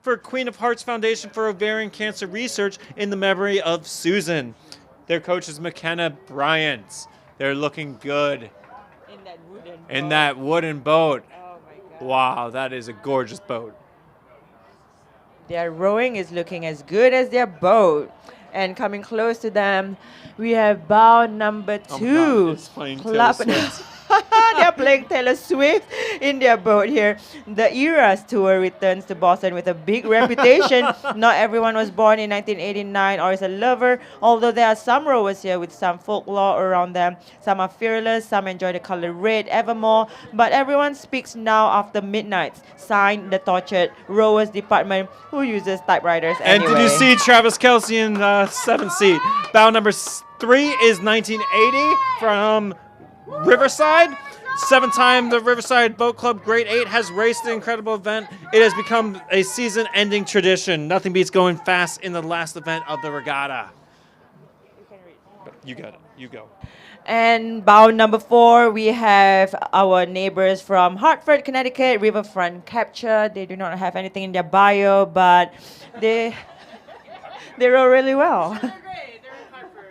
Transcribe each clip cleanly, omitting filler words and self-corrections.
Hartford Queen of Hearts Foundation for Ovarian Cancer Research in the memory of Susan. Their coach is McKenna Bryant. They're looking good. In that wooden boat. Oh my God. Wow, that is a gorgeous boat. Their rowing is looking as good as their boat. And coming close to them, we have bow number 2. Oh my God, it's playing Taylor Swift. They're playing Taylor Swift in their boat here. The Eras Tour returns to Boston with a big reputation. Not everyone was born in 1989 or is a lover, although there are some rowers here with some folklore around them. Some are fearless, some enjoy the color red evermore, but everyone speaks now after midnight. Signed, the tortured rowers department who uses typewriters And anyway. did you see Travis Kelce in 7th seat? Bow number 3 is 1980 from Riverside. 7-time the Riverside Boat Club Grade 8 has raced the incredible event. It has become a season-ending tradition. Nothing beats going fast in the last event of the regatta. You got it. You go. And bow number 4, we have our neighbors from Hartford, Connecticut, Riverfront Capture. They do not have anything in their bio, but they row really well. They're great. They're in Hartford.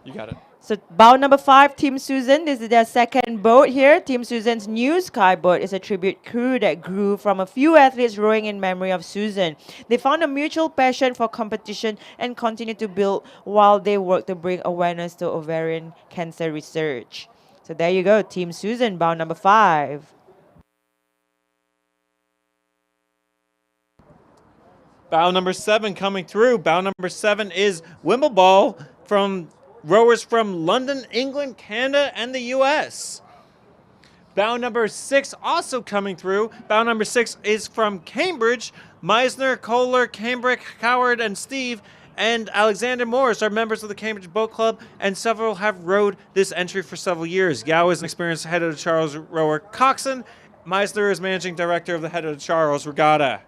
You got it. So bow number 5, Team Susan. This is their second boat here. Team Susan's new Sky boat is a tribute crew that grew from a few athletes rowing in memory of Susan. They found a mutual passion for competition and continue to build while they work to bring awareness to ovarian cancer research. So there you go, Team Susan, bow number 5. Bow number 7 coming through. Bow number 7 is Wimbledon from rowers from London, England, Canada, and the U.S. Bow number 6 also coming through. Bow number 6 is from Cambridge. Meisner, Kohler, Cambrick, Howard, and Steve, and Alexander Morris are members of the Cambridge Boat Club, and several have rowed this entry for several years. Yao is an experienced head of the Charles rower coxswain. Meisner is managing director of the head of the Charles Regatta.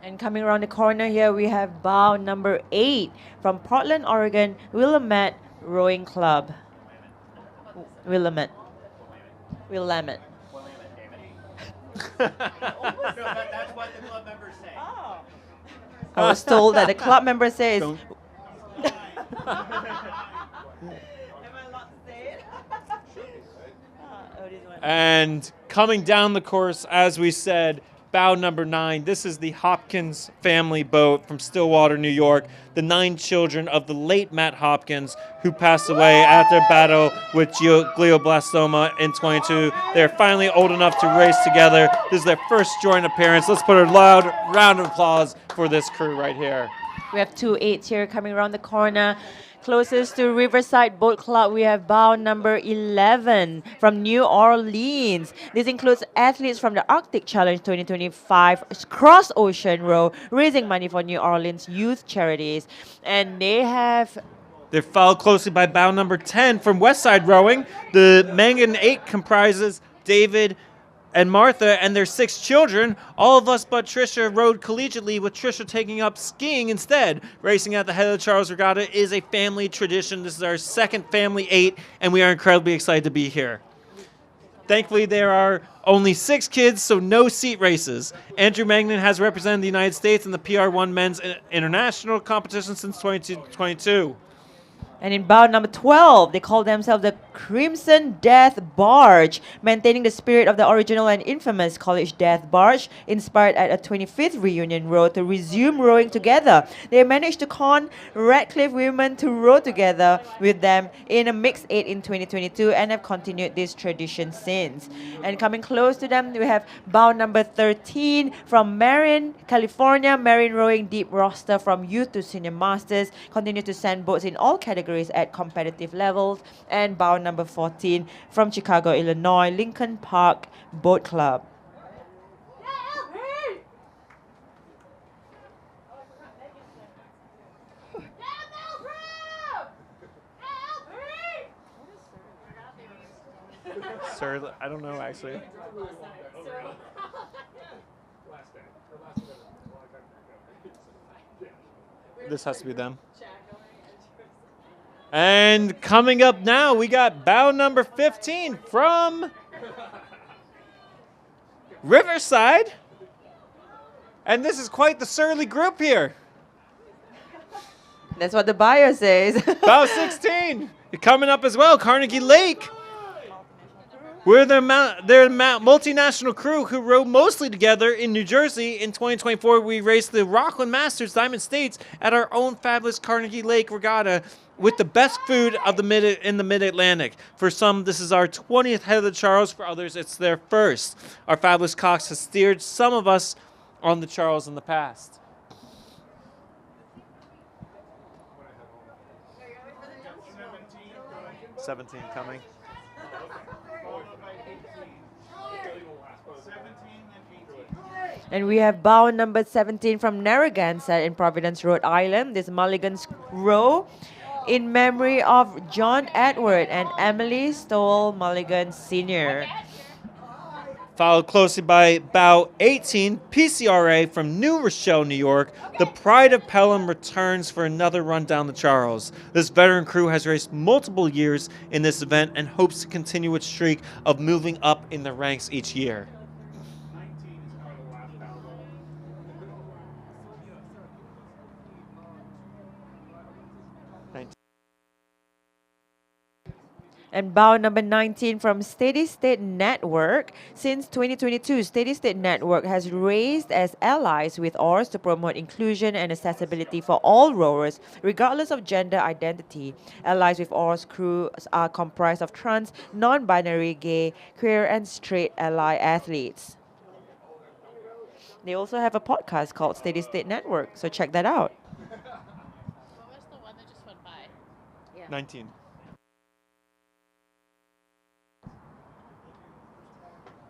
And coming around the corner here, we have bow number 8 from Portland, Oregon, Willamette Rowing Club. Willamette. No, that's what the club members say. Oh. I was told that the club member says. Don't- Am I allowed to say it? This one. And coming down the course, as we said, bow number 9. This is the Hopkins family boat from Stillwater, New York. The 9 children of the late Matt Hopkins, who passed away after a battle with glioblastoma in 22. They're finally old enough to race together. This is their first joint appearance. Let's put a loud round of applause for this crew right here. We have 2 8s here coming around the corner. Closest to Riverside Boat Club, we have bow number 11 from New Orleans. This includes athletes from the Arctic Challenge 2025 Cross Ocean Row, raising money for New Orleans youth charities. And They're followed closely by bow number 10 from Westside Rowing. The Mangan 8 comprises David and Martha and their 6 children. All of us but Trisha rowed collegiately, with Trisha taking up skiing instead. Racing at the head of the Charles Regatta is a family tradition. This is our second family 8, and we are incredibly excited to be here. Thankfully, there are only 6 kids, so no seat races. Andrew Magnan has represented the United States in the PR1 Men's International competition since 2022. And in bout number 12, they call themselves the Crimson Death Barge, maintaining the spirit of the original and infamous College Death Barge, inspired at a 25th reunion row to resume rowing together. They managed to con Radcliffe women to row together with them in a mixed 8 in 2022 and have continued this tradition since. And coming close to them, we have bout number 13 from Marin, California. Marin rowing deep roster from youth to senior masters, continue to send boats in all categories at competitive levels. And bout number 14 from Chicago, Illinois, Lincoln Park Boat Club. Sir, I don't know actually. This has to be them. And coming up now, we got bow number 15 from Riverside. And this is quite the surly group here. That's what the bio says. Bow 16 coming up as well, Carnegie Lake. We're their multinational crew who rode mostly together in New Jersey. In 2024, we raced the Rockland Masters Diamond States at our own fabulous Carnegie Lake Regatta with the best food of the Mid-Atlantic. For some, this is our 20th head of the Charles. For others, it's their first. Our fabulous Cox has steered some of us on the Charles in the past. '17 coming. And we have bow number 17 from Narragansett in Providence, Rhode Island. This Mulligan's row in memory of John Edward and Emily Stowell Mulligan Sr. Followed closely by bow 18, PCRA from New Rochelle, New York. The Pride of Pelham returns for another run down the Charles. This veteran crew has raced multiple years in this event and hopes to continue its streak of moving up in the ranks each year. And bow number 19 from Steady State Network. Since 2022, Steady State Network has raced as allies with oars to promote inclusion and accessibility for all rowers, regardless of gender identity. Allies with Oars crews are comprised of trans, non-binary, gay, queer, and straight ally athletes. They also have a podcast called Steady State Network, so check that out. What was the one that just went by? 19.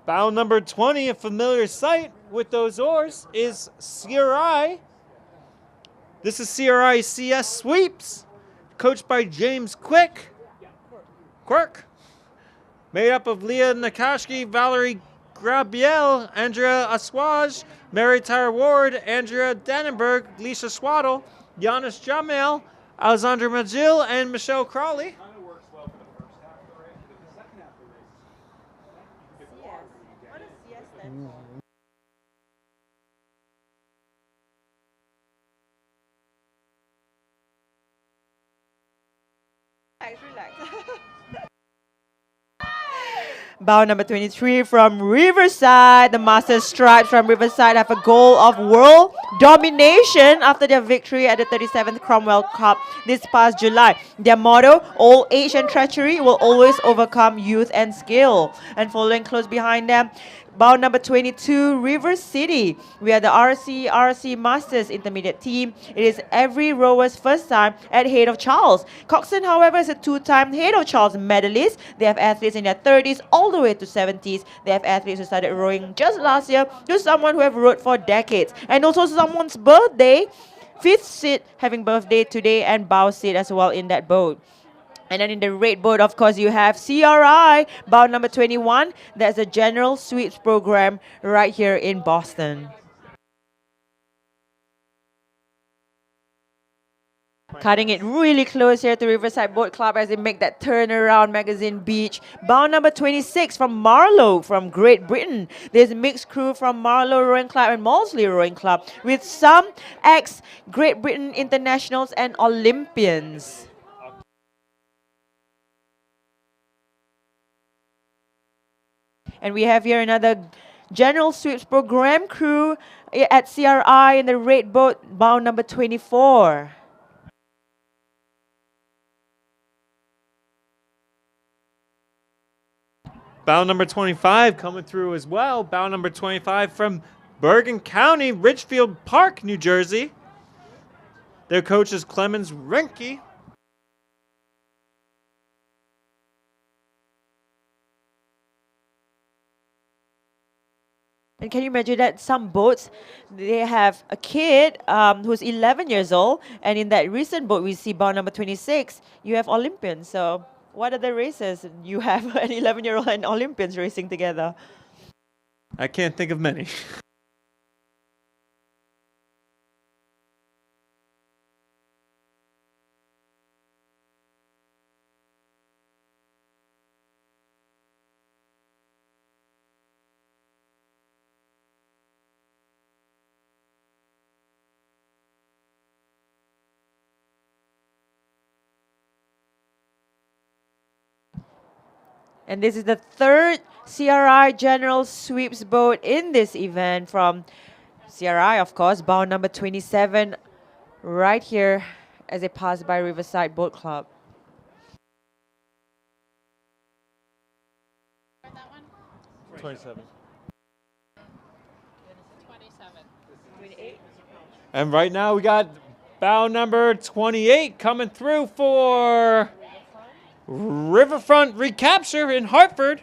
Bow number 20, a familiar sight with those oars, is CRI. This is CRI CS Sweeps, coached by James Quirk. Made up of Leah Nakashki, Valerie Grabiel, Andrea Aswaj, Mary Tyler Ward, Andrea Dannenberg, Lisa Swaddle, Giannis Jamel, Alexandra Magil, and Michelle Crawley. Bow number 23 from Riverside. The Master Stripes from Riverside have a goal of world domination after their victory at the 37th Cromwell Cup this past July. Their motto, old age and treachery will always overcome youth and skill. And following close behind them, bow number 22, River City. We are the RC Masters Intermediate team. It is every rower's first time at Head of Charles. Coxon, however, is a two-time Head of Charles medalist. They have athletes in their 30s all the way to 70s. They have athletes who started rowing just last year to someone who have rowed for decades. And also someone's birthday, fifth seat having birthday today, and bow seat as well in that boat. And then in the red boat, of course, you have CRI, bow number 21. That's a general sweeps program right here in Boston. Cutting it really close here to Riverside Boat Club as they make that turnaround Magazine Beach. Bow number 26 from Marlow from Great Britain. There's a mixed crew from Marlow Rowing Club and Maudsley Rowing Club with some ex-Great Britain internationals and Olympians. And we have here another General Sweeps program crew at CRI in the red boat, bow number 24. Bow number 25 coming through as well. Bow number 25 from Bergen County, Ridgefield Park, New Jersey. Their coach is Clemens Renke. And can you imagine that some boats, they have a kid who's 11 years old, and in that recent boat we see bow number 26, you have Olympians. So what are the races? You have an 11-year-old and Olympians racing together. I can't think of many. And this is the third CRI General Sweeps boat in this event from CRI, of course, bound number 27, right here as they pass by Riverside Boat Club. That one? 27. 27. And right now we got bow number 28 coming through for Riverfront Recapture in Hartford.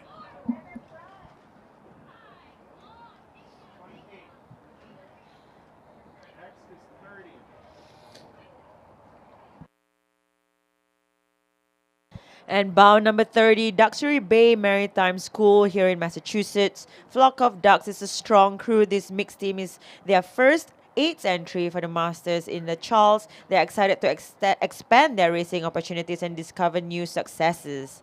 And bound number 30, Duxbury Bay Maritime School here in Massachusetts. Flock of Ducks is a strong crew. This mixed team is their first 8th entry for the Masters in the Charles. They're excited to expand their racing opportunities and discover new successes.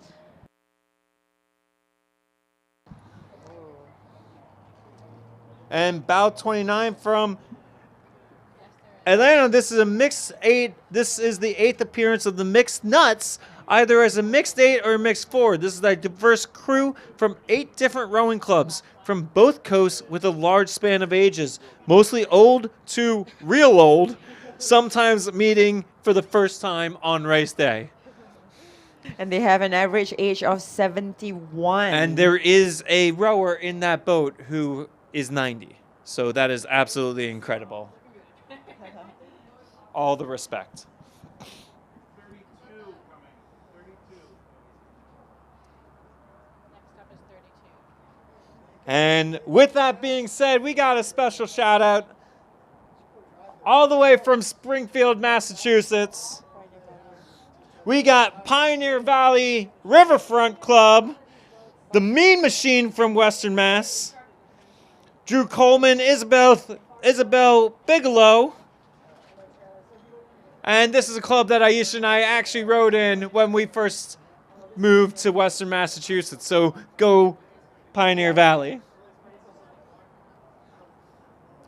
And bow 29 from Atlanta. This is a mixed 8. This is the 8th appearance of the Mixed Nuts, either as a mixed 8 or a mixed 4. This is a diverse crew from 8 different rowing clubs from both coasts with a large span of ages, mostly old to real old, sometimes meeting for the first time on race day. And they have an average age of 71. And there is a rower in that boat who is 90. So that is absolutely incredible. All the respect. 32 coming. 32. Next up is 32. And with that being said, we got a special shout out all the way from Springfield, Massachusetts. We got Pioneer Valley Riverfront Club, the Mean Machine from Western Mass, Drew Coleman, Isabel Bigelow. And this is a club that Aisha and I actually rode in when we first moved to Western Massachusetts. So go Pioneer Valley.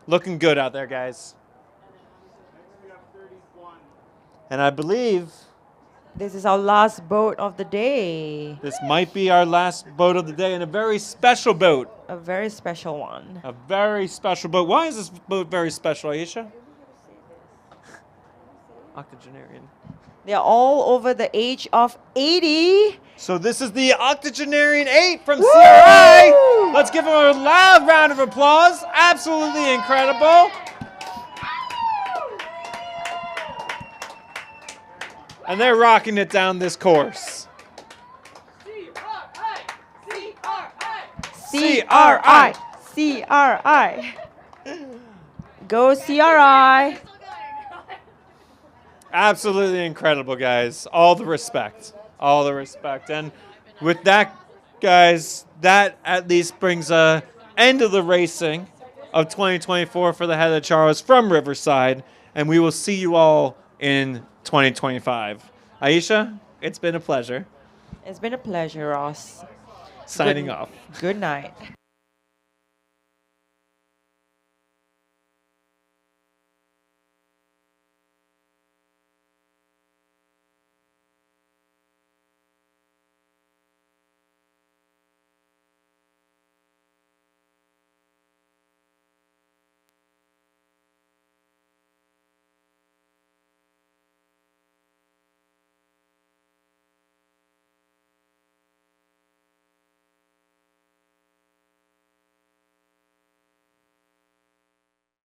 Looking good out there, guys. And I believe This is our last boat of the day. this might be our last boat of the day, and a very special boat. A very special one. A very special boat. Why is this boat very special, Aisha? Octogenarian. They're all over the age of 80. So this is the Octogenarian 8 from CRI. Let's give them a loud round of applause. Absolutely incredible. And they're rocking it down this course. CRI. CRI. Go CRI. Absolutely incredible, guys. All the respect. All the respect. And with that, guys, that at least brings a end of the racing of 2024 for the Head of Charles from Riverside. And we will see you all in 2025. Aisha, it's been a pleasure. It's been a pleasure, Ross. Signing off. Good night.